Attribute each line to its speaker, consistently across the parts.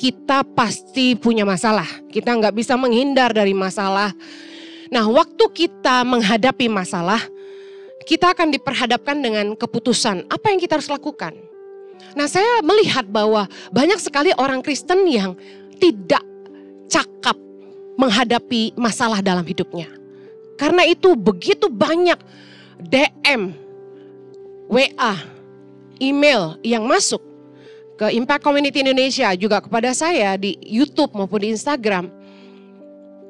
Speaker 1: kita pasti punya masalah. Kita nggak bisa menghindar dari masalah. Nah, waktu kita menghadapi masalah, kita akan diperhadapkan dengan keputusan. Apa yang kita harus lakukan? Nah, saya melihat bahwa banyak sekali orang Kristen yang tidak cakap menghadapi masalah dalam hidupnya. Karena itu begitu banyak DM, WA, email yang masuk ke Impact Community Indonesia, juga kepada saya di YouTube maupun di Instagram.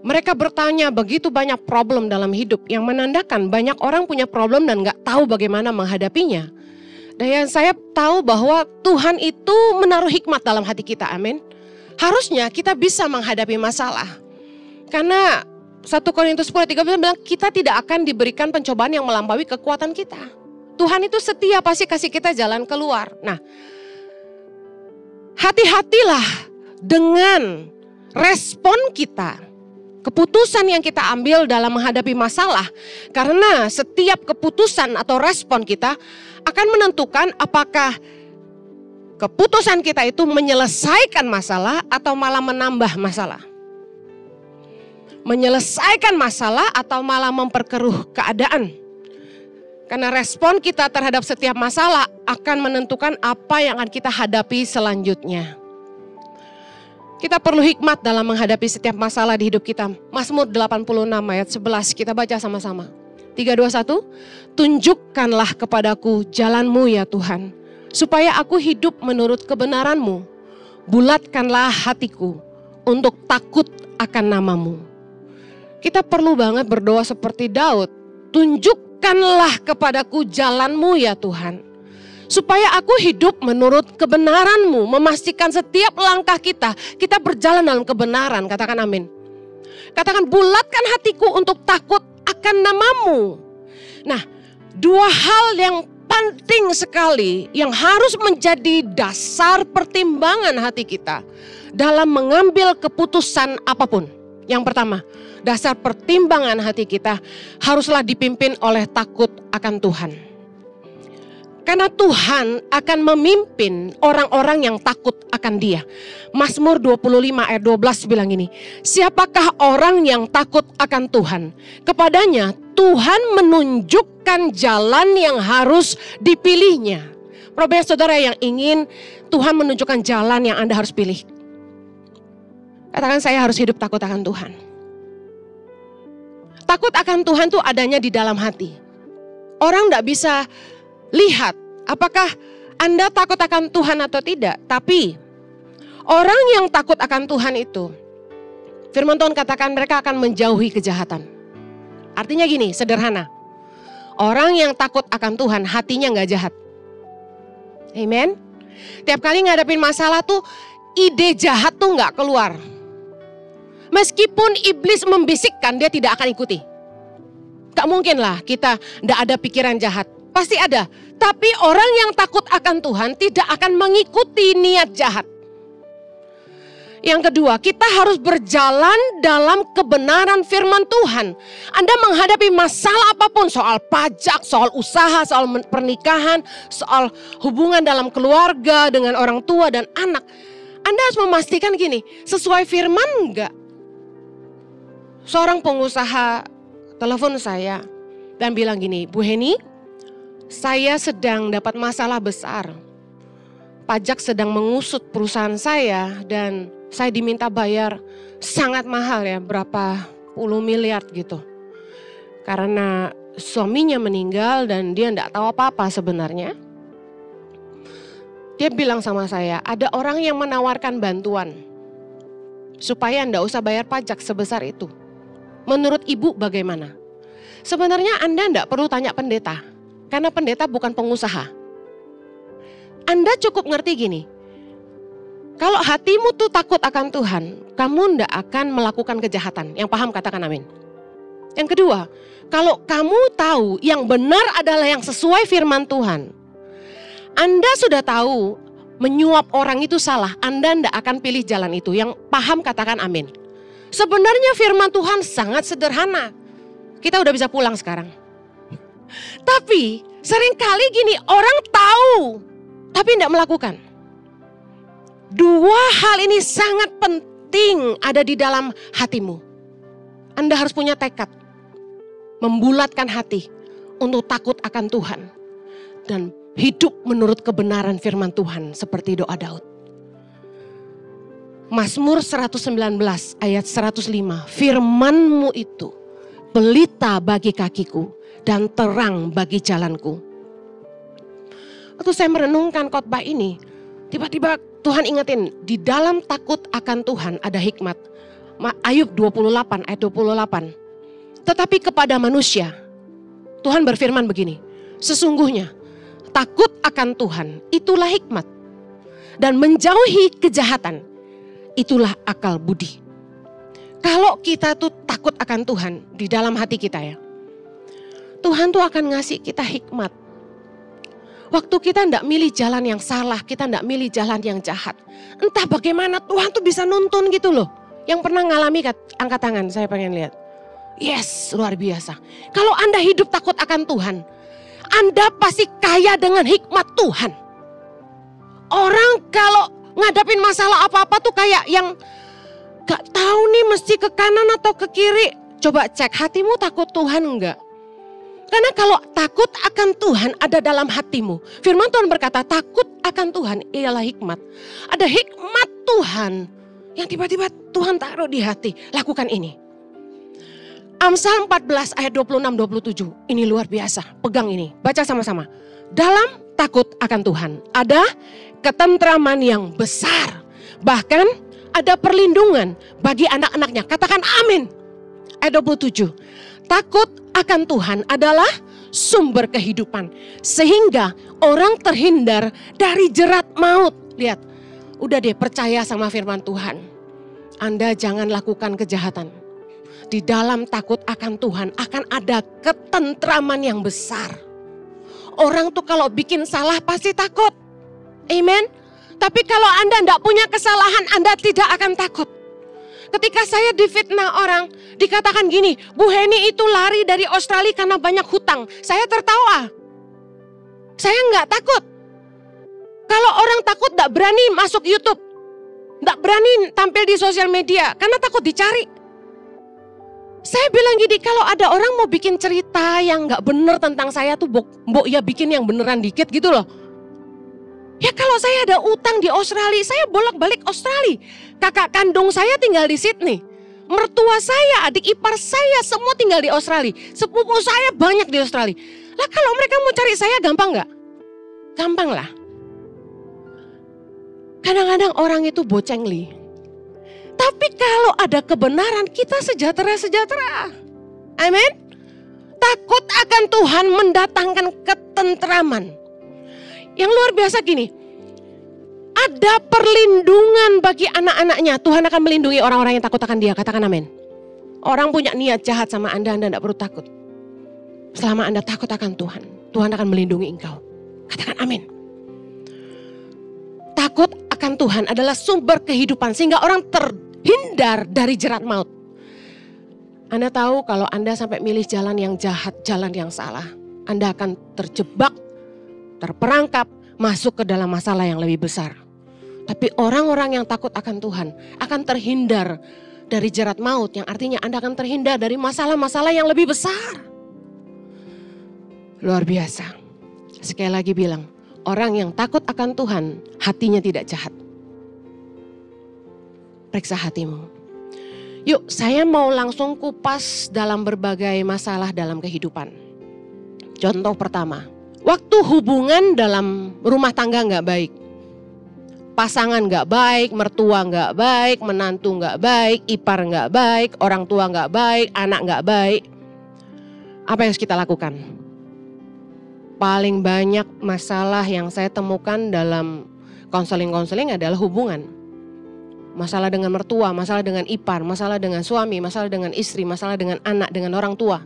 Speaker 1: Mereka bertanya begitu banyak problem dalam hidup yang menandakan banyak orang punya problem dan gak tahu bagaimana menghadapinya. Dan yang saya tahu bahwa Tuhan itu menaruh hikmat dalam hati kita, amin. Harusnya kita bisa menghadapi masalah. Karena 1 Korintus 10:13 bilang kita tidak akan diberikan pencobaan yang melampaui kekuatan kita. Tuhan itu setia, pasti kasih kita jalan keluar. Nah, hati-hatilah dengan respon kita, keputusan yang kita ambil dalam menghadapi masalah. Karena setiap keputusan atau respon kita akan menentukan apakah keputusan kita itu menyelesaikan masalah atau malah menambah masalah. Menyelesaikan masalah atau malah memperkeruh keadaan. Karena respon kita terhadap setiap masalah akan menentukan apa yang akan kita hadapi selanjutnya. Kita perlu hikmat dalam menghadapi setiap masalah di hidup kita. Mazmur 86 ayat 11 kita baca sama-sama. 3, 2, 1. Tunjukkanlah kepadaku jalan-Mu ya Tuhan, supaya aku hidup menurut kebenaran-Mu. Bulatkanlah hatiku untuk takut akan nama-Mu. Kita perlu banget berdoa seperti Daud. Tunjukkanlah kepadaku jalan-Mu ya Tuhan, supaya aku hidup menurut kebenaran-Mu. Memastikan setiap langkah kita berjalan dalam kebenaran. Katakan amin. Katakan, bulatkan hatiku untuk takut akan nama-Mu. Nah, 2 hal yang penting sekali yang harus menjadi dasar pertimbangan hati kita dalam mengambil keputusan apapun. Yang pertama, dasar pertimbangan hati kita haruslah dipimpin oleh takut akan Tuhan. Karena Tuhan akan memimpin orang-orang yang takut akan Dia. Mazmur 25 ayat 12 bilang ini, siapakah orang yang takut akan Tuhan? Kepadanya Tuhan menunjukkan jalan yang harus dipilihnya. Probably saudara yang ingin Tuhan menunjukkan jalan yang Anda harus pilih. Katakan, saya harus hidup takut akan Tuhan. Takut akan Tuhan itu adanya di dalam hati. Orang tidak bisa lihat apakah Anda takut akan Tuhan atau tidak. Tapi orang yang takut akan Tuhan itu, firman Tuhan katakan mereka akan menjauhi kejahatan. Artinya gini, sederhana. Orang yang takut akan Tuhan hatinya gak jahat. Amen. Tiap kali ngadepin masalah tuh ide jahat tuh gak keluar. Meskipun iblis membisikkan, dia tidak akan ikuti. Gak mungkin lah kita gak ada pikiran jahat. Pasti ada. Tapi orang yang takut akan Tuhan tidak akan mengikuti niat jahat. Yang kedua, kita harus berjalan dalam kebenaran firman Tuhan. Anda menghadapi masalah apapun, soal pajak, soal usaha, soal pernikahan, soal hubungan dalam keluarga dengan orang tua dan anak. Anda harus memastikan gini, sesuai firman enggak? Seorang pengusaha telepon saya dan bilang gini, Bu Heni, saya sedang dapat masalah besar. Pajak sedang mengusut perusahaan saya dan saya diminta bayar sangat mahal ya, berapa puluh miliar gitu. Karena suaminya meninggal dan dia enggak tahu apa-apa sebenarnya. Dia bilang sama saya, ada orang yang menawarkan bantuan supaya enggak usah bayar pajak sebesar itu. Menurut ibu bagaimana? Sebenarnya Anda enggak perlu tanya pendeta, karena pendeta bukan pengusaha. Anda cukup ngerti gini, kalau hatimu tuh takut akan Tuhan, kamu enggak akan melakukan kejahatan. Yang paham katakan amin. Yang kedua, kalau kamu tahu yang benar adalah yang sesuai firman Tuhan, Anda sudah tahu menyuap orang itu salah, Anda enggak akan pilih jalan itu. Yang paham katakan amin. Sebenarnya firman Tuhan sangat sederhana. Kita udah bisa pulang sekarang. Tapi seringkali gini, orang tahu tapi enggak melakukan. Dua hal ini sangat penting ada di dalam hatimu. Anda harus punya tekad, membulatkan hati untuk takut akan Tuhan. Dan hidup menurut kebenaran firman Tuhan seperti doa Daud. Mazmur 119 ayat 105, firman-Mu itu pelita bagi kakiku dan terang bagi jalanku. Waktu saya merenungkan khotbah ini, tiba-tiba Tuhan ingetin, di dalam takut akan Tuhan ada hikmat. Ayub 28 ayat 28. Tetapi kepada manusia, Tuhan berfirman begini, sesungguhnya takut akan Tuhan itulah hikmat. Dan menjauhi kejahatan itulah akal budi. Kalau kita tuh takut akan Tuhan di dalam hati kita ya, Tuhan tuh akan ngasih kita hikmat. Waktu kita tidak milih jalan yang salah, kita tidak milih jalan yang jahat. Entah bagaimana Tuhan tuh bisa nuntun gitu loh. Yang pernah ngalami angkat tangan, saya pengen lihat. Yes, luar biasa. Kalau Anda hidup takut akan Tuhan, Anda pasti kaya dengan hikmat Tuhan. Orang kalau ngadapin masalah apa-apa tuh kayak yang gak tahu nih mesti ke kanan atau ke kiri. Coba cek hatimu takut Tuhan enggak? Karena kalau takut akan Tuhan ada dalam hatimu. Firman Tuhan berkata takut akan Tuhan ialah hikmat. Ada hikmat Tuhan yang tiba-tiba Tuhan taruh di hati. Lakukan ini. Amsal 14 ayat 26-27. Ini luar biasa. Pegang ini. Baca sama-sama. Dalam takut akan Tuhan ada ketentraman yang besar. Bahkan ada perlindungan bagi anak-anaknya. Katakan amin. Ayat 27. Takut akan Tuhan adalah sumber kehidupan. Sehingga orang terhindar dari jerat maut. Lihat, udah deh percaya sama firman Tuhan. Anda jangan lakukan kejahatan. Di dalam takut akan Tuhan akan ada ketentraman yang besar. Orang tuh kalau bikin salah pasti takut. Amen. Tapi kalau Anda tidak punya kesalahan, Anda tidak akan takut. Ketika saya difitnah orang, dikatakan gini, Bu Heni itu lari dari Australia karena banyak hutang. Saya tertawa. Saya nggak takut. Kalau orang takut tidak berani masuk YouTube. Tidak berani tampil di sosial media karena takut dicari. Saya bilang gini, kalau ada orang mau bikin cerita yang nggak benar tentang saya tuh, mbok ya bikin yang beneran dikit gitu loh. Ya kalau saya ada utang di Australia, saya bolak-balik Australia. Kakak kandung saya tinggal di Sydney. Mertua saya, adik ipar saya semua tinggal di Australia. Sepupu saya banyak di Australia. Lah kalau mereka mau cari saya gampang nggak? Gampang lah. Kadang-kadang orang itu bocengli. Tapi kalau ada kebenaran kita sejahtera-sejahtera. Amin. Takut akan Tuhan mendatangkan ketentraman. Yang luar biasa gini, ada perlindungan bagi anak-anaknya. Tuhan akan melindungi orang-orang yang takut akan Dia. Katakan amin. Orang punya niat jahat sama Anda tidak perlu takut. Selama Anda takut akan Tuhan, Tuhan akan melindungi engkau. Katakan amin. Takut akan Tuhan adalah sumber kehidupan sehingga orang terhindar dari jerat maut. Anda tahu kalau Anda sampai milih jalan yang jahat, jalan yang salah, Anda akan terjebak, terperangkap, masuk ke dalam masalah yang lebih besar. Tapi orang-orang yang takut akan Tuhan akan terhindar dari jerat maut, yang artinya Anda akan terhindar dari masalah-masalah yang lebih besar. Luar biasa. Sekali lagi bilang, orang yang takut akan Tuhan hatinya tidak jahat. Periksa hatimu. Yuk, saya mau langsung kupas dalam berbagai masalah dalam kehidupan. Contoh pertama. Waktu hubungan dalam rumah tangga nggak baik, pasangan nggak baik, mertua nggak baik, menantu nggak baik, ipar nggak baik, orang tua nggak baik, anak nggak baik. Apa yang harus kita lakukan? Paling banyak masalah yang saya temukan dalam konseling adalah hubungan. Masalah dengan mertua, masalah dengan ipar, masalah dengan suami, masalah dengan istri, masalah dengan anak, dengan orang tua.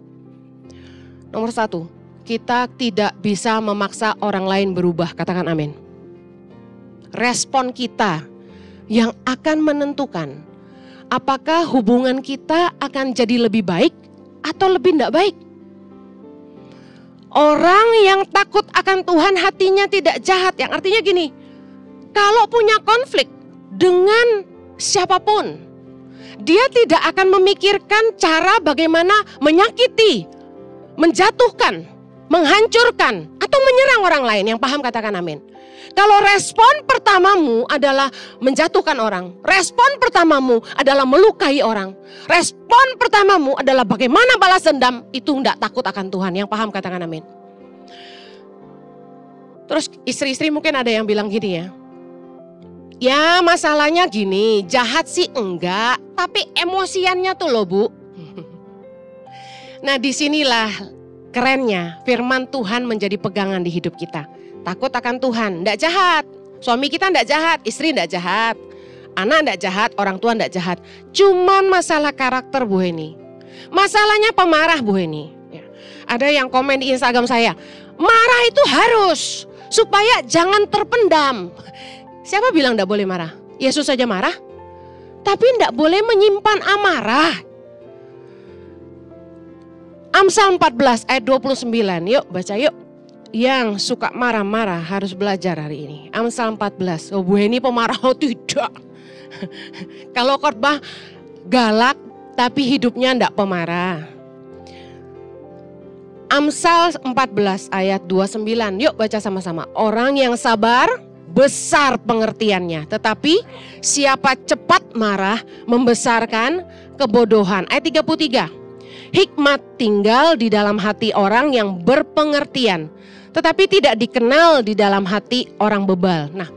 Speaker 1: Nomor 1. Kita tidak bisa memaksa orang lain berubah, katakan amin. Respon kita yang akan menentukan apakah hubungan kita akan jadi lebih baik atau lebih tidak baik. Orang yang takut akan Tuhan hatinya tidak jahat, yang artinya gini, kalau punya konflik, dengan siapapun. Dia tidak akan memikirkan cara bagaimana menyakiti, menjatuhkan, menghancurkan, atau menyerang orang lain. Yang paham katakan amin. Kalau respon pertamamu adalah menjatuhkan orang, respon pertamamu adalah melukai orang, respon pertamamu adalah bagaimana balas dendam, itu tidak takut akan Tuhan. Yang paham katakan amin. Terus istri-istri mungkin ada yang bilang gini ya. Ya masalahnya gini, jahat sih enggak, tapi emosiannya tuh loh Bu. Nah disinilah kerennya firman Tuhan menjadi pegangan di hidup kita. Takut akan Tuhan, enggak jahat. Suami kita enggak jahat, istri enggak jahat. Anak enggak jahat, orang tua enggak jahat. Cuman masalah karakter Bu Heni. Masalahnya pemarah Bu Heni. Ya. Ada yang komen di Instagram saya, marah itu harus supaya jangan terpendam. Siapa bilang enggak boleh marah? Yesus saja marah. Tapi enggak boleh menyimpan amarah. Amsal 14 ayat 29. Yuk baca yuk. Yang suka marah-marah harus belajar hari ini. Amsal 14. Oh Bu Heni pemarah, oh tidak. Kalau khotbah galak tapi hidupnya enggak pemarah. Amsal 14 ayat 29. Yuk baca sama-sama. Orang yang sabar besar pengertiannya. Tetapi siapa cepat marah membesarkan kebodohan. Ayat 33. Hikmat tinggal di dalam hati orang yang berpengertian. Tetapi tidak dikenal di dalam hati orang bebal. Nah,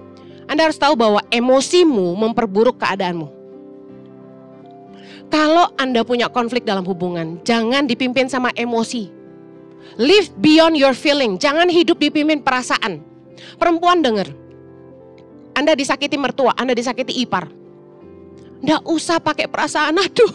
Speaker 1: Anda harus tahu bahwa emosimu memperburuk keadaanmu. Kalau Anda punya konflik dalam hubungan, jangan dipimpin sama emosi. Live beyond your feeling. Jangan hidup dipimpin perasaan. Perempuan dengar. Anda disakiti mertua, Anda disakiti ipar. Nggak usah pakai perasaan, aduh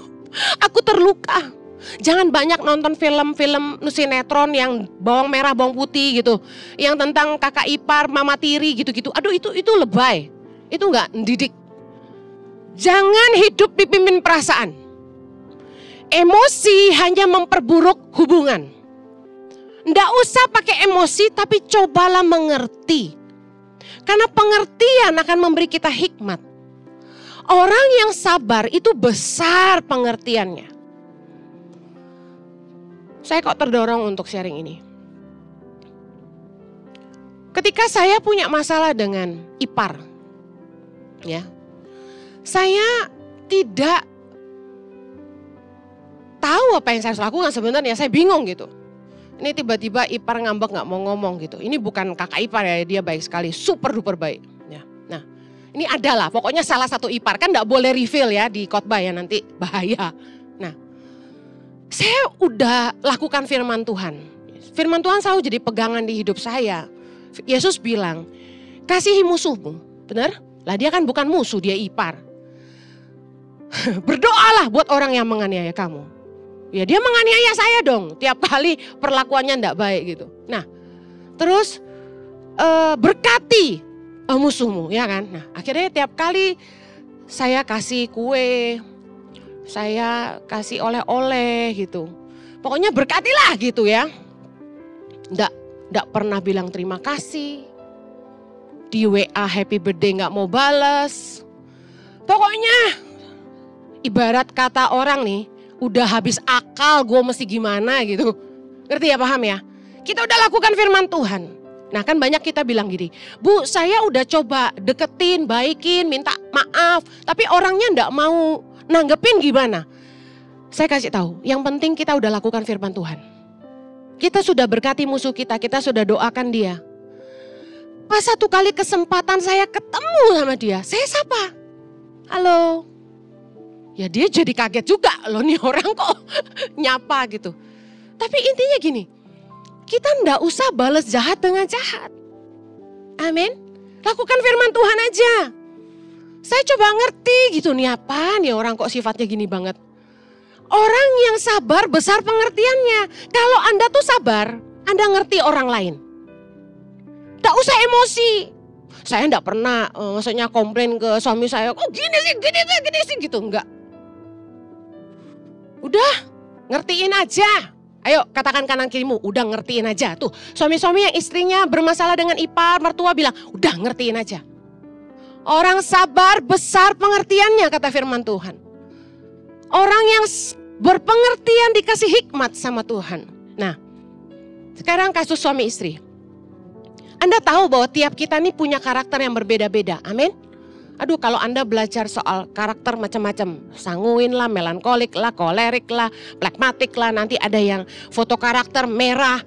Speaker 1: aku terluka. Jangan banyak nonton film-film sinetron yang bawang merah, bawang putih gitu. Yang tentang kakak ipar, mama tiri gitu-gitu. Aduh itu lebay. Itu nggak mendidik. Jangan hidup dipimpin perasaan. Emosi hanya memperburuk hubungan. Nggak usah pakai emosi tapi cobalah mengerti. Karena pengertian akan memberi kita hikmat. Orang yang sabar itu besar pengertiannya. Saya kok terdorong untuk sharing ini. Ketika saya punya masalah dengan ipar, ya, saya tidak tahu apa yang saya harus lakukan sebenarnya. Saya bingung gitu. Ini tiba-tiba ipar ngambek nggak mau ngomong gitu. Ini bukan kakak ipar ya, dia baik sekali, super duper baik. Ya. Nah, ini adalah pokoknya salah satu ipar kan nggak boleh reveal ya di khotbah ya nanti bahaya. Nah, saya udah lakukan firman Tuhan. Firman Tuhan selalu jadi pegangan di hidup saya. Yesus bilang, kasihi musuhmu. Benar? Lah dia kan bukan musuh, dia ipar. Berdoalah buat orang yang menganiaya kamu. Ya dia menganiaya saya dong. Tiap kali perlakuannya enggak baik gitu. Nah terus berkati musuhmu ya kan. Nah akhirnya tiap kali saya kasih kue, saya kasih oleh-oleh gitu. Pokoknya berkatilah gitu ya. Nggak pernah bilang terima kasih. Di WA happy birthday nggak mau balas. Pokoknya ibarat kata orang nih, udah habis akal gue mesti gimana gitu. Ngerti ya, paham ya? Kita udah lakukan firman Tuhan. Nah kan banyak kita bilang gini, Bu saya udah coba deketin, baikin, minta maaf. Tapi orangnya nggak mau nanggepin gimana? Saya kasih tahu, yang penting kita udah lakukan firman Tuhan. Kita sudah berkati musuh kita sudah doakan dia. Pas satu kali kesempatan saya ketemu sama dia, saya sapa. Halo. Ya dia jadi kaget juga, loh nih orang kok nyapa gitu. Tapi intinya gini, kita nggak usah balas jahat dengan jahat. Amin. Lakukan firman Tuhan aja. Saya coba ngerti gitu nih apa nih orang kok sifatnya gini banget. Orang yang sabar besar pengertiannya. Kalau Anda tuh sabar, Anda ngerti orang lain. Nggak usah emosi. Saya nggak pernah maksudnya komplain ke suami saya, kok gini sih gitu, enggak. Udah ngertiin aja. Ayo katakan kanan kirimu, udah ngertiin aja. Tuh suami-suami yang istrinya bermasalah dengan ipar, mertua bilang, udah ngertiin aja. Orang sabar besar pengertiannya, kata firman Tuhan. Orang yang berpengertian dikasih hikmat sama Tuhan. Nah, sekarang kasus suami istri. Anda tahu bahwa tiap kita nih punya karakter yang berbeda-beda. Amin. Aduh, kalau Anda belajar soal karakter macam-macam, sanguin lah, melankolik lah, kolerik lah, plekmatik lah, nanti ada yang foto karakter merah,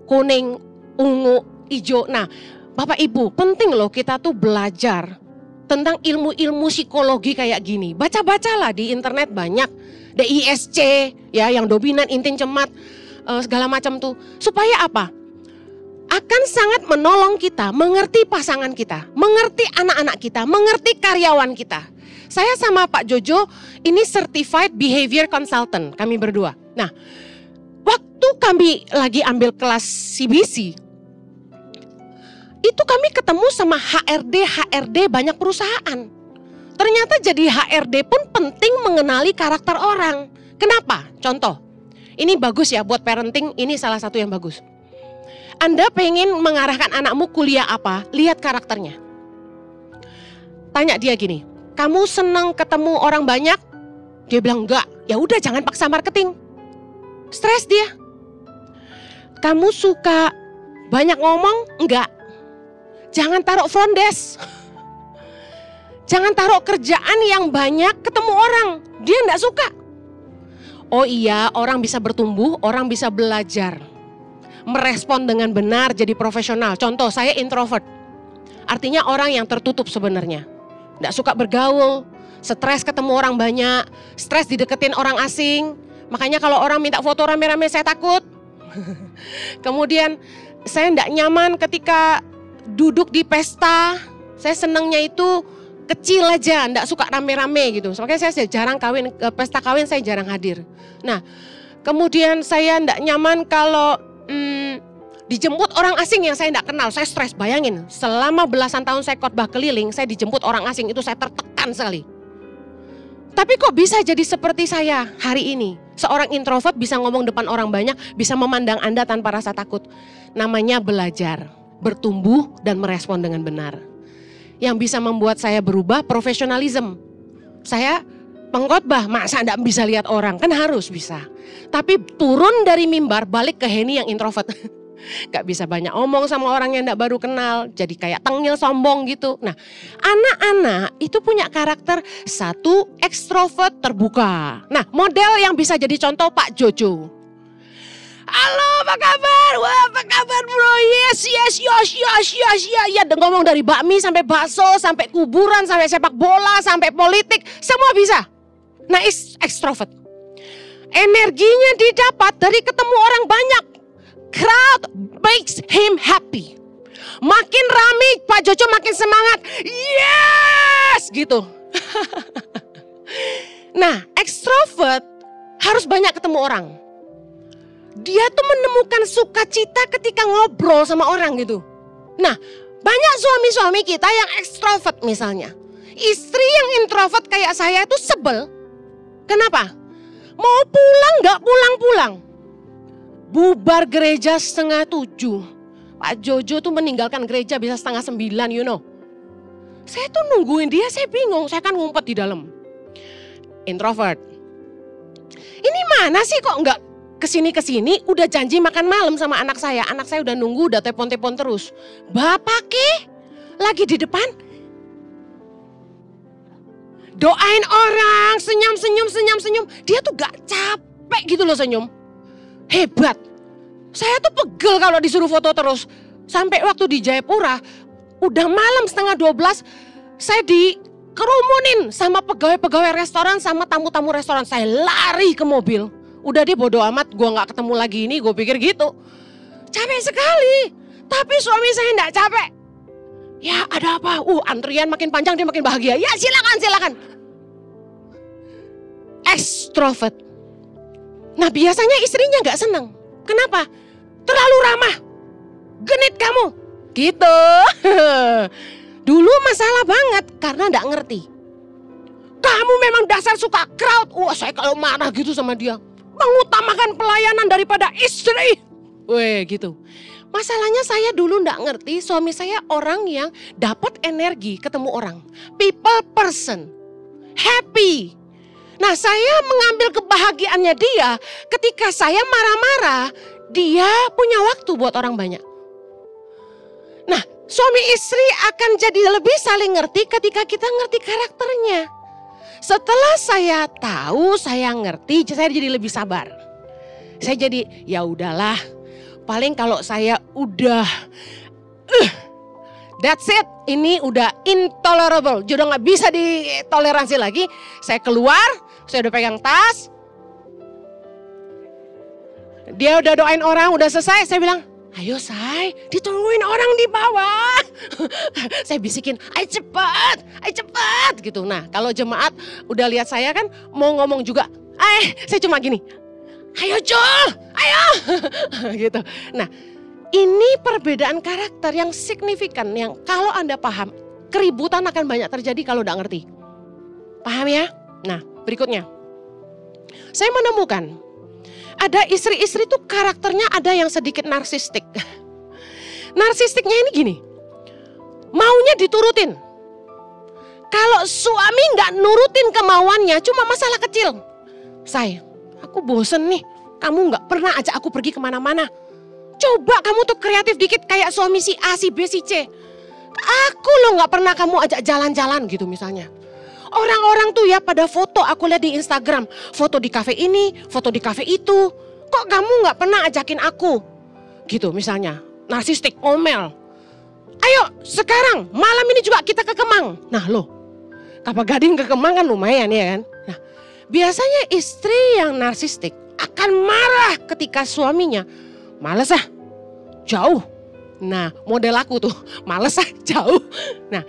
Speaker 1: kuning, ungu, hijau. Nah, Bapak Ibu, penting loh kita tuh belajar tentang ilmu-ilmu psikologi kayak gini. Baca-bacalah di internet banyak, DISC ya, yang dominan, intin, cemat, segala macam tuh. Supaya apa? Akan sangat menolong kita mengerti pasangan kita, mengerti anak-anak kita, mengerti karyawan kita. Saya sama Pak Jojo ini certified behavior consultant, kami berdua. Nah, waktu kami lagi ambil kelas CBC, itu kami ketemu sama HRD banyak perusahaan. Ternyata jadi HRD pun penting mengenali karakter orang. Kenapa? Contoh, ini bagus ya buat parenting, ini salah satu yang bagus. Anda pengen mengarahkan anakmu kuliah apa? Lihat karakternya. Tanya dia gini, kamu senang ketemu orang banyak? Dia bilang enggak. Ya udah, jangan paksa marketing. Stres dia. Kamu suka banyak ngomong? Enggak. Jangan taruh front desk. Jangan taruh kerjaan yang banyak ketemu orang. Dia enggak suka. Oh iya, orang bisa bertumbuh, orang bisa belajar. Merespon dengan benar, jadi profesional. Contoh, saya introvert. Artinya orang yang tertutup sebenarnya. Nggak suka bergaul, stres ketemu orang banyak, stres dideketin orang asing. Makanya kalau orang minta foto rame-rame saya takut. Kemudian saya nggak nyaman ketika duduk di pesta. Saya senangnya itu kecil aja, nggak suka rame-rame gitu. Makanya saya jarang kawin, pesta kawin saya jarang hadir. Nah, kemudian saya nggak nyaman kalau dijemput orang asing yang saya tidak kenal, saya stres. Bayangin, selama belasan tahun saya khotbah keliling, saya dijemput orang asing, itu saya tertekan sekali. Tapi kok bisa jadi seperti saya hari ini? Seorang introvert bisa ngomong depan orang banyak, bisa memandang Anda tanpa rasa takut. Namanya belajar, bertumbuh dan merespon dengan benar. Yang bisa membuat saya berubah, profesionalisme. Saya pengkhotbah, masa enggak bisa lihat orang? Kan harus bisa. Tapi turun dari mimbar, balik ke Henny yang introvert. Gak bisa banyak omong sama orang yang enggak baru kenal. Jadi kayak tengil, sombong gitu. Nah, anak-anak itu punya karakter satu, ekstrovert, terbuka. Nah, model yang bisa jadi contoh Pak Jojo. Halo, apa kabar? Wah, apa kabar bro? Yes. Ya, ngomong dari bakmi sampai bakso, sampai kuburan, sampai sepak bola, sampai politik, semua bisa. Nah, ekstrovert. Energinya didapat dari ketemu orang banyak. Crowd makes him happy. Makin rame, Pak Jojo makin semangat. Yes! Gitu. Nah, ekstrovert harus banyak ketemu orang. Dia tuh menemukan sukacita ketika ngobrol sama orang gitu. Nah, banyak suami-suami kita yang ekstrovert misalnya. Istri yang introvert kayak saya itu sebel. Kenapa? Mau pulang gak pulang-pulang. Bubar gereja 6:30. Pak Jojo tuh meninggalkan gereja bisa 8:30, you know. Saya tuh nungguin dia, saya bingung. Saya kan ngumpet di dalam. Introvert. Ini mana sih kok gak kesini-kesini, udah janji makan malam sama anak saya. Anak saya udah nunggu, udah telepon-telepon terus. Bapak lagi di depan. Doain orang, senyum. Dia tuh gak capek gitu loh senyum. Hebat. Saya tuh pegel kalau disuruh foto terus. Sampai waktu di Jayapura, udah malam 11:30, saya dikerumunin sama pegawai-pegawai restoran, sama tamu-tamu restoran. Saya lari ke mobil. Udah deh bodo amat, gue gak ketemu lagi ini, gue pikir gitu. Capek sekali. Tapi suami saya gak capek. Ya ada apa? Antrian makin panjang, dia makin bahagia. Ya silakan. Extrovert. Nah biasanya istrinya gak seneng. Kenapa? Terlalu ramah. Genit kamu. Gitu. Dulu masalah banget karena gak ngerti. Kamu memang dasar suka crowd. Saya kalau marah gitu sama dia. Mengutamakan pelayanan daripada istri. Weh gitu. Masalahnya saya dulu enggak ngerti, suami saya orang yang dapat energi ketemu orang. People person, happy. Nah, saya mengambil kebahagiaannya dia ketika saya marah-marah, dia punya waktu buat orang banyak. Nah, suami istri akan jadi lebih saling ngerti ketika kita ngerti karakternya. Setelah saya tahu, saya ngerti, saya jadi lebih sabar. Saya jadi, ya udahlah, paling kalau saya udah, that's it, ini udah intolerable, udah gak bisa ditoleransi lagi. Saya keluar, saya udah pegang tas. Dia udah doain orang, udah selesai, saya bilang, ayo say, ditungguin orang di bawah. Saya bisikin, ayo cepat gitu. Nah, kalau jemaat udah lihat saya kan mau ngomong juga, saya cuma gini, ayo Jul, ayo. Gitu. Nah, ini perbedaan karakter yang signifikan, yang kalau Anda paham, keributan akan banyak terjadi kalau udah ngerti. Paham ya? Nah, berikutnya. Saya menemukan, ada istri-istri tuh karakternya ada yang sedikit narsistik. Narsistiknya ini gini, maunya diturutin. Kalau suami gak nurutin kemauannya, cuma masalah kecil. Aku bosen nih, kamu gak pernah ajak aku pergi kemana-mana. Coba kamu tuh kreatif dikit kayak suami si A, si B, si C. Aku loh gak pernah kamu ajak jalan-jalan gitu misalnya. Orang-orang tuh ya pada foto, aku lihat di Instagram. Foto di kafe ini, foto di kafe itu. Kok kamu gak pernah ajakin aku? Gitu misalnya, narsistik, omel. Ayo sekarang, malam ini juga kita ke Kemang. Nah loh, Kapal Gading ke Kemang kan lumayan ya kan. Nah, biasanya istri yang narsistik akan marah ketika suaminya males jauh. Nah, model aku tuh, males jauh. Nah,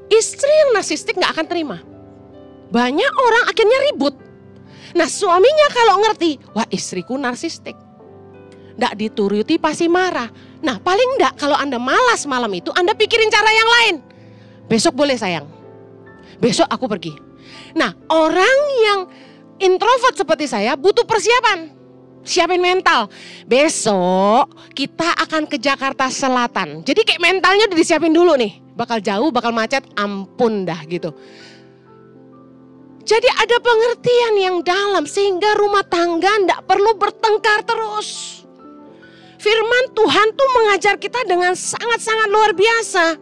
Speaker 1: istri yang narsistik gak akan terima. Banyak orang akhirnya ribut. Nah, suaminya kalau ngerti, wah istriku narsistik, gak dituruti pasti marah. Nah, paling enggak kalau Anda malas malam itu, Anda pikirin cara yang lain. Besok boleh sayang, besok aku pergi. Nah, orang yang introvert seperti saya butuh persiapan. Siapin mental. Besok kita akan ke Jakarta Selatan. Jadi kayak mentalnya udah disiapin dulu nih. Bakal jauh, bakal macet, ampun dah gitu. Jadi ada pengertian yang dalam sehingga rumah tangga enggak perlu bertengkar terus. Firman Tuhan tuh mengajar kita dengan sangat-sangat luar biasa.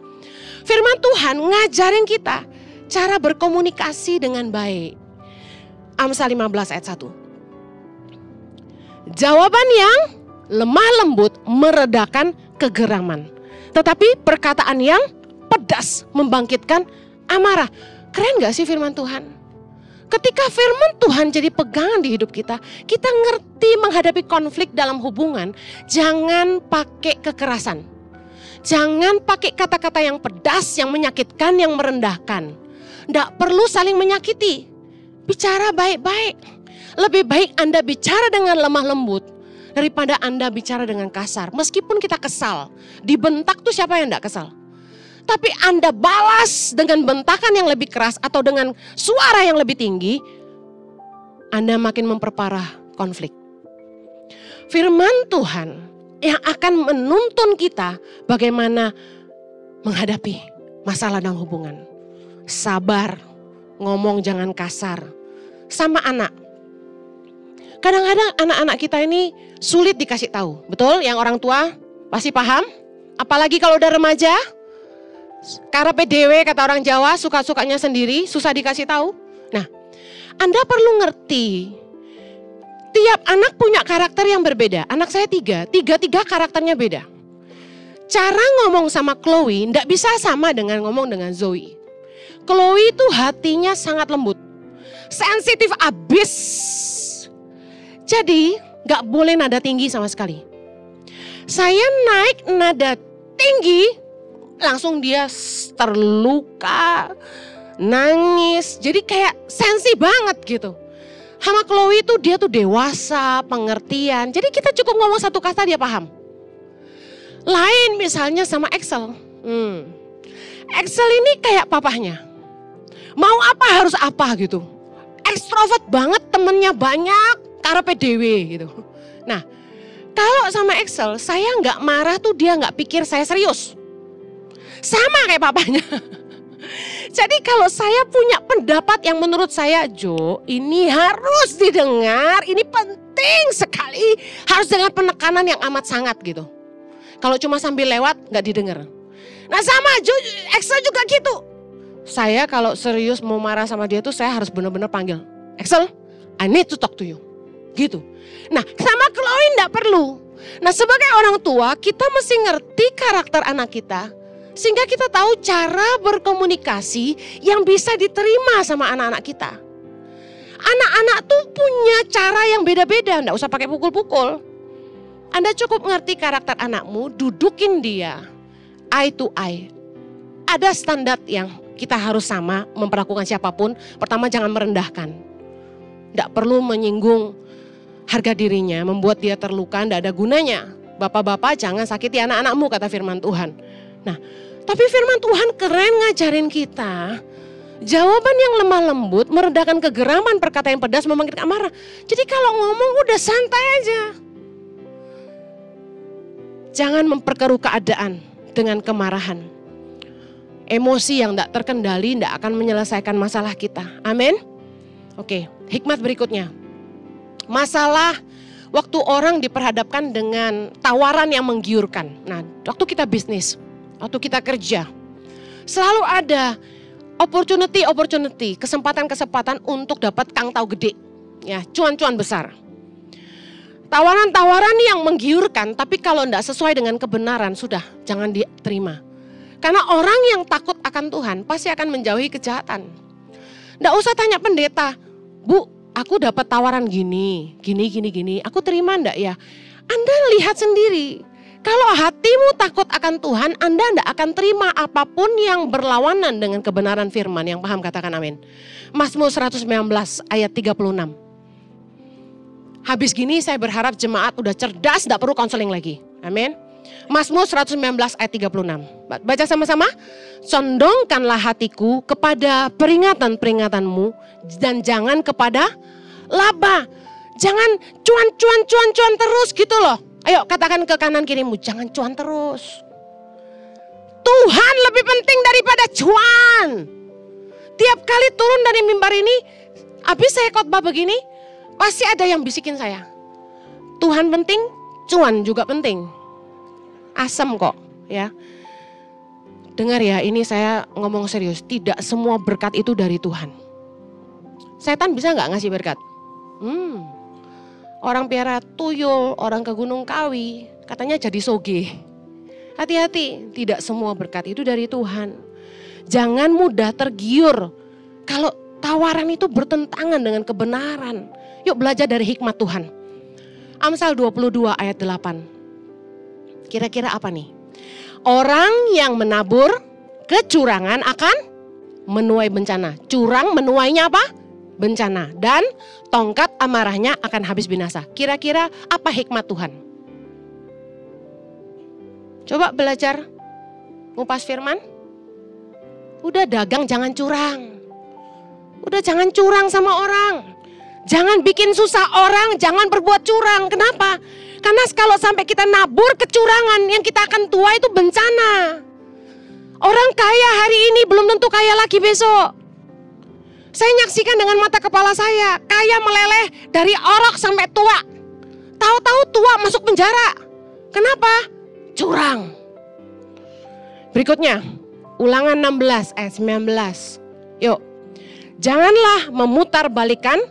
Speaker 1: Firman Tuhan ngajarin kita cara berkomunikasi dengan baik. Amsal 15 ayat 1. Jawaban yang lemah lembut meredakan kegeraman. Tetapi perkataan yang pedas membangkitkan amarah. Keren gak sih firman Tuhan? Ketika firman Tuhan jadi pegangan di hidup kita, kita ngerti menghadapi konflik dalam hubungan. Jangan pakai kekerasan. Jangan pakai kata-kata yang pedas, yang menyakitkan, yang merendahkan. Nggak perlu saling menyakiti. Bicara baik-baik. Lebih baik Anda bicara dengan lemah lembut daripada Anda bicara dengan kasar. Meskipun kita kesal, dibentak tuh siapa yang nggak kesal? Tapi Anda balas dengan bentakan yang lebih keras atau dengan suara yang lebih tinggi, Anda makin memperparah konflik. Firman Tuhan yang akan menuntun kita bagaimana menghadapi masalah dalam hubungan. Sabar, ngomong jangan kasar. Sama anak. Kadang-kadang anak-anak kita ini sulit dikasih tahu. Betul? Yang orang tua pasti paham. Apalagi kalau udah remaja. Karepe dewe kata orang Jawa, suka-sukanya sendiri, susah dikasih tahu. Nah, Anda perlu ngerti. Tiap anak punya karakter yang berbeda. Anak saya tiga karakternya beda. Cara ngomong sama Chloe nggak bisa sama dengan ngomong dengan Zoe. Chloe itu hatinya sangat lembut. Sensitif abis. Jadi gak boleh nada tinggi sama sekali. Saya naik nada tinggi, langsung dia terluka, nangis. Jadi kayak sensi banget gitu. Sama Chloe itu dia tuh dewasa, pengertian. Jadi kita cukup ngomong satu kata dia paham. Lain misalnya sama Excel. Excel ini kayak papahnya. Mau apa harus apa gitu. Ekstrovert banget, temennya banyak. Karepe dewe gitu. Nah, Kalau sama Excel, saya nggak marah tuh dia nggak pikir saya serius. Sama kayak papanya. Jadi kalau saya punya pendapat yang menurut saya, Jo, ini harus didengar, ini penting sekali, harus dengan penekanan yang amat sangat gitu. Kalau cuma sambil lewat nggak didengar. Nah sama Jo, Excel juga gitu. Saya kalau serius mau marah sama dia tuh saya harus benar-benar panggil, Excel, I need to talk to you. Gitu. Nah sama Chloe nggak perlu. Nah sebagai orang tua kita mesti ngerti karakter anak kita. Sehingga kita tahu cara berkomunikasi yang bisa diterima sama anak-anak kita. Anak-anak tuh punya cara yang beda-beda, enggak usah pakai pukul-pukul. Anda cukup ngerti karakter anakmu, dudukin dia eye to eye. Ada standar yang kita harus sama memperlakukan siapapun. Pertama jangan merendahkan. Enggak perlu menyinggung harga dirinya, membuat dia terluka, enggak ada gunanya. Bapak-bapak jangan sakiti anak-anakmu kata firman Tuhan. Nah, tapi firman Tuhan keren ngajarin kita. Jawaban yang lemah lembut, merendahkan kegeraman, perkataan yang pedas, membangkitkan amarah. Jadi kalau ngomong udah santai aja. Jangan memperkeruh keadaan dengan kemarahan. Emosi yang tidak terkendali tidak akan menyelesaikan masalah kita. Amin. Oke, hikmat berikutnya. Masalah waktu orang diperhadapkan dengan tawaran yang menggiurkan. Nah, waktu kita bisnis. Waktu kita kerja, selalu ada opportunity, kesempatan-kesempatan untuk dapat kangtau gede, ya, cuan-cuan besar. Tawaran-tawaran yang menggiurkan, tapi kalau tidak sesuai dengan kebenaran, sudah jangan diterima. Karena orang yang takut akan Tuhan pasti akan menjauhi kejahatan. Tidak usah tanya pendeta, Bu, aku dapat tawaran gini, aku terima enggak ya? Anda lihat sendiri. Kalau hatimu takut akan Tuhan, Anda tidak akan terima apapun yang berlawanan dengan kebenaran firman. Yang paham katakan amin. Mazmur 119 ayat 36. Habis gini saya berharap jemaat udah cerdas, tidak perlu konseling lagi. Amin. Mazmur 119 ayat 36. Baca sama-sama. Condongkanlah hatiku kepada peringatan-peringatanmu dan jangan kepada laba. Jangan cuan terus gitu loh. Ayo katakan ke kanan kirimu, jangan cuan terus. Tuhan lebih penting daripada cuan. Tiap kali turun dari mimbar ini, habis saya khotbah begini, pasti ada yang bisikin saya. Tuhan penting, cuan juga penting. Asam kok ya. Dengar ya, ini saya ngomong serius. Tidak semua berkat itu dari Tuhan. Setan bisa gak ngasih berkat? Orang piara tuyul, orang ke Gunung Kawi, katanya jadi soge. Hati-hati, tidak semua berkat itu dari Tuhan. Jangan mudah tergiur kalau tawaran itu bertentangan dengan kebenaran. Yuk belajar dari hikmat Tuhan. Amsal 22 ayat 8. Kira-kira apa nih? Orang yang menabur kecurangan akan menuai bencana. Curang menuainya apa? Bencana. Dan tongkat amarahnya akan habis binasa. Kira-kira apa hikmat Tuhan? Coba belajar ngupas firman. Udah dagang jangan curang. Udah jangan curang sama orang. Jangan bikin susah orang, jangan berbuat curang. Kenapa? Karena kalau sampai kita nabur kecurangan, yang kita akan tua itu bencana. Orang kaya hari ini belum tentu kaya lagi besok. Saya nyaksikan dengan mata kepala saya, kaya meleleh dari orok sampai tua. Tahu-tahu tua masuk penjara. Kenapa? Curang. Berikutnya, Ulangan 16 ayat 19. Yuk, janganlah memutarbalikkan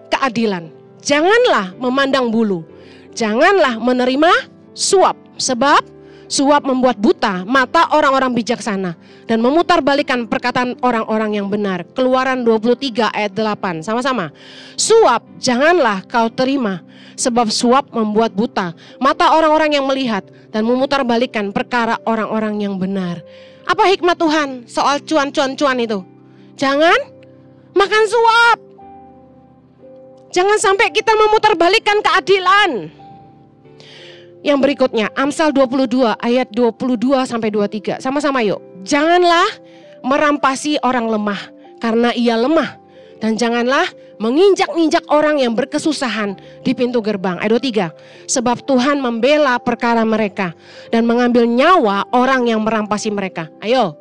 Speaker 1: keadilan. Janganlah memandang bulu. Janganlah menerima suap. Sebab suap membuat buta mata orang-orang bijaksana dan memutarbalikkan perkataan orang-orang yang benar. Keluaran 23 ayat 8. Sama-sama. Suap janganlah kau terima. Sebab suap membuat buta mata orang-orang yang melihat dan memutarbalikkan perkara orang-orang yang benar. Apa hikmat Tuhan soal cuan-cuan itu? Jangan makan suap. Jangan sampai kita memutarbalikkan keadilan. Yang berikutnya, Amsal 22 ayat 22 sampai 23. Sama-sama yuk. Janganlah merampasi orang lemah karena ia lemah. Dan janganlah menginjak-injak orang yang berkesusahan di pintu gerbang. Ayat 23, sebab Tuhan membela perkara mereka dan mengambil nyawa orang yang merampasi mereka. Ayo,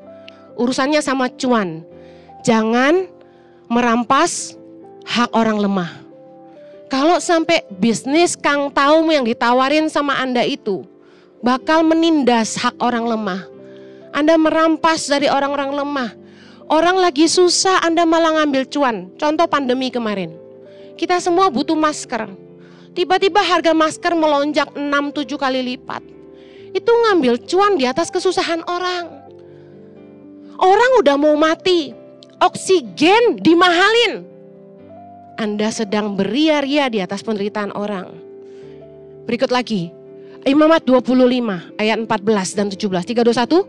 Speaker 1: urusannya sama cuan. Jangan merampas hak orang lemah. Kalau sampai bisnis Kang Taum yang ditawarin sama Anda itu bakal menindas hak orang lemah, Anda merampas dari orang-orang lemah. Orang lagi susah, Anda malah ngambil cuan. Contoh pandemi kemarin. Kita semua butuh masker. Tiba-tiba harga masker melonjak 6-7 kali lipat. Itu ngambil cuan di atas kesusahan orang. Orang udah mau mati. Oksigen dimahalin. Anda sedang beria-ria di atas penderitaan orang. Berikut lagi. Imamat 25 ayat 14 dan 17. 321.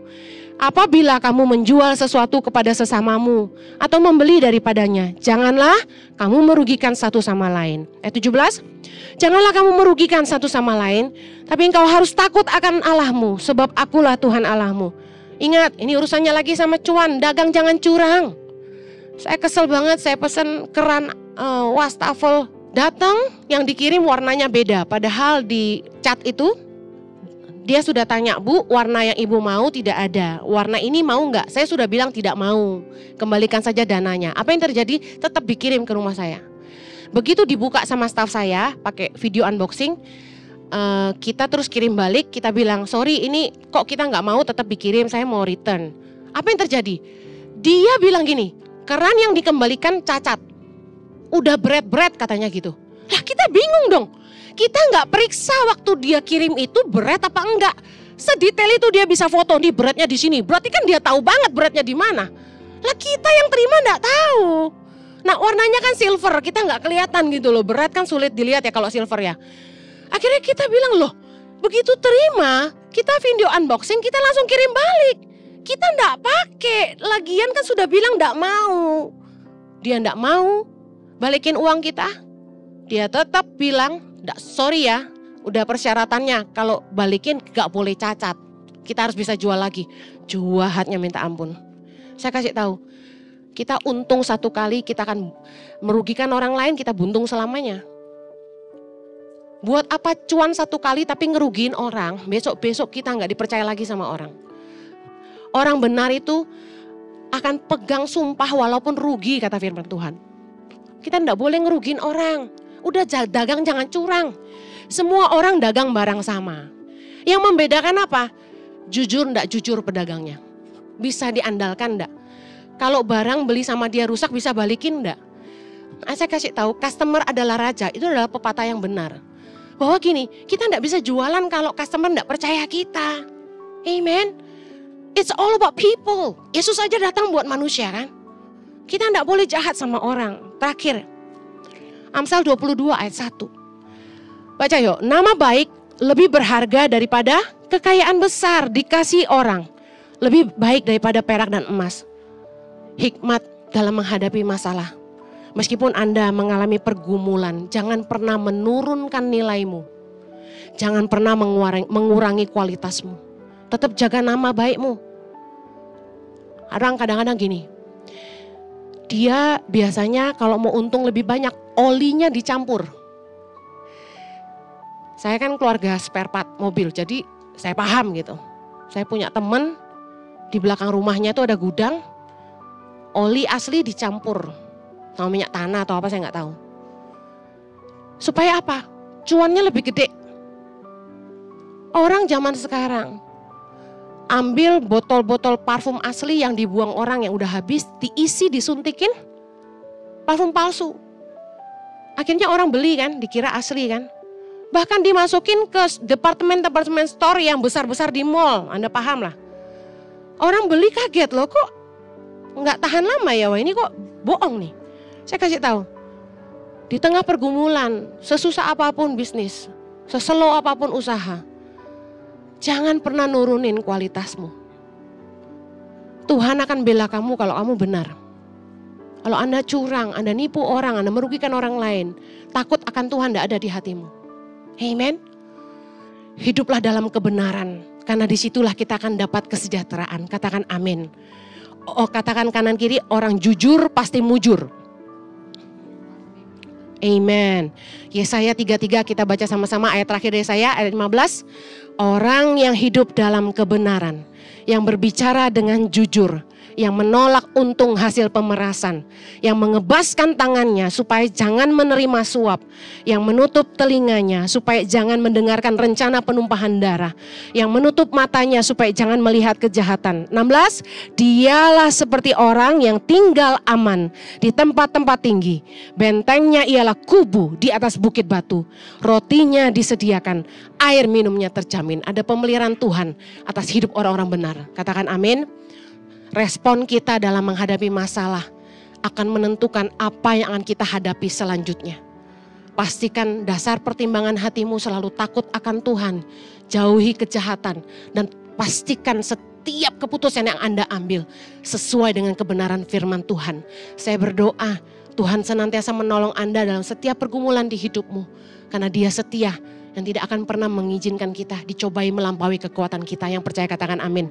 Speaker 1: Apabila kamu menjual sesuatu kepada sesamamu atau membeli daripadanya, janganlah kamu merugikan satu sama lain. Ayat 17, janganlah kamu merugikan satu sama lain, tapi engkau harus takut akan Allahmu, sebab akulah Tuhan Allahmu. Ingat, ini urusannya lagi sama cuan, dagang jangan curang. Saya kesel banget, saya pesan keran wastafel, datang yang dikirim warnanya beda, padahal di cat itu dia sudah tanya, Bu, warna yang ibu mau tidak ada. Warna ini mau enggak? Saya sudah bilang tidak mau. Kembalikan saja dananya. Apa yang terjadi? Tetap dikirim ke rumah saya. Begitu dibuka sama staf saya, pakai video unboxing, kita terus kirim balik. Kita bilang, sorry ini kok kita nggak mau tetap dikirim, saya mau return. Apa yang terjadi? Dia bilang gini, keran yang dikembalikan cacat. Udah berat katanya gitu. Lah kita bingung dong. Kita nggak periksa waktu dia kirim itu berat apa enggak. Sedetail itu dia bisa foto, nih beratnya di sini. Berarti kan dia tahu banget beratnya di mana. Lah kita yang terima nggak tahu. Nah warnanya kan silver, kita nggak kelihatan gitu loh. Berat kan sulit dilihat ya kalau silver ya. Akhirnya kita bilang loh, begitu terima, kita video unboxing, kita langsung kirim balik. Kita nggak pakai, lagian kan sudah bilang nggak mau. Dia nggak mau balikin uang kita. Dia tetap bilang, sorry ya, udah persyaratannya kalau balikin gak boleh cacat. Kita harus bisa jual lagi. Jahatnya minta ampun. Saya kasih tahu, kita untung satu kali, kita akan merugikan orang lain, kita buntung selamanya. Buat apa cuan satu kali tapi ngerugiin orang, besok-besok kita gak dipercaya lagi sama orang. Orang benar itu akan pegang sumpah walaupun rugi, kata firman Tuhan. Kita gak boleh ngerugiin orang. Udah dagang jangan curang. Semua orang dagang barang sama. Yang membedakan apa? Jujur ndak jujur pedagangnya. Bisa diandalkan ndak? Kalau barang beli sama dia rusak bisa balikin ndak? Saya kasih tahu, customer adalah raja. Itu adalah pepatah yang benar. Bahwa gini, kita ndak bisa jualan kalau customer ndak percaya kita. Amen. It's all about people. Yesus aja datang buat manusia kan. Kita ndak boleh jahat sama orang. Terakhir, Amsal 22 ayat 1. Baca yuk, nama baik lebih berharga daripada kekayaan besar dikasih orang. Lebih baik daripada perak dan emas. Hikmat dalam menghadapi masalah. Meskipun Anda mengalami pergumulan, jangan pernah menurunkan nilaimu. Jangan pernah mengurangi kualitasmu. Tetap jaga nama baikmu. Orang kadang-kadang gini. Dia biasanya kalau mau untung lebih banyak, olinya dicampur. Saya kan keluarga spare part mobil, jadi saya paham gitu. Saya punya teman, di belakang rumahnya itu ada gudang, oli asli dicampur sama minyak tanah atau apa saya nggak tahu. Supaya apa? Cuannya lebih gede. Orang zaman sekarang ambil botol-botol parfum asli yang dibuang orang yang udah habis, diisi, disuntikin parfum palsu. Akhirnya orang beli kan, dikira asli kan. Bahkan dimasukin ke departemen store yang besar-besar di mall, Anda paham lah. Orang beli kaget loh, kok nggak tahan lama ya, wah ini kok bohong nih. Saya kasih tahu, di tengah pergumulan, sesusah apapun bisnis, seslow apapun usaha, jangan pernah nurunin kualitasmu. Tuhan akan bela kamu kalau kamu benar. Kalau Anda curang, Anda nipu orang, Anda merugikan orang lain, takut akan Tuhan tidak ada di hatimu. Amen. Hiduplah dalam kebenaran, karena disitulah kita akan dapat kesejahteraan. Katakan amin. Oh, katakan kanan kiri, orang jujur pasti mujur. Amen. Yesaya 33 kita baca sama-sama ayat terakhir dari saya, ayat 15. Orang yang hidup dalam kebenaran, yang berbicara dengan jujur, yang menolak untung hasil pemerasan, yang mengebaskan tangannya supaya jangan menerima suap, yang menutup telinganya supaya jangan mendengarkan rencana penumpahan darah, yang menutup matanya supaya jangan melihat kejahatan. 16, dialah seperti orang yang tinggal aman di tempat-tempat tinggi. Bentengnya ialah kubu di atas bukit batu. Rotinya disediakan, air minumnya terjamin. Ada pemeliharaan Tuhan atas hidup orang-orang benar. Katakan amin. Respon kita dalam menghadapi masalah akan menentukan apa yang akan kita hadapi selanjutnya. Pastikan dasar pertimbangan hatimu selalu takut akan Tuhan, jauhi kejahatan, dan pastikan setiap keputusan yang Anda ambil sesuai dengan kebenaran firman Tuhan. Saya berdoa Tuhan senantiasa menolong Anda dalam setiap pergumulan di hidupmu, karena Dia setia dan tidak akan pernah mengizinkan kita dicobai melampaui kekuatan kita. Yang percaya katakan amin.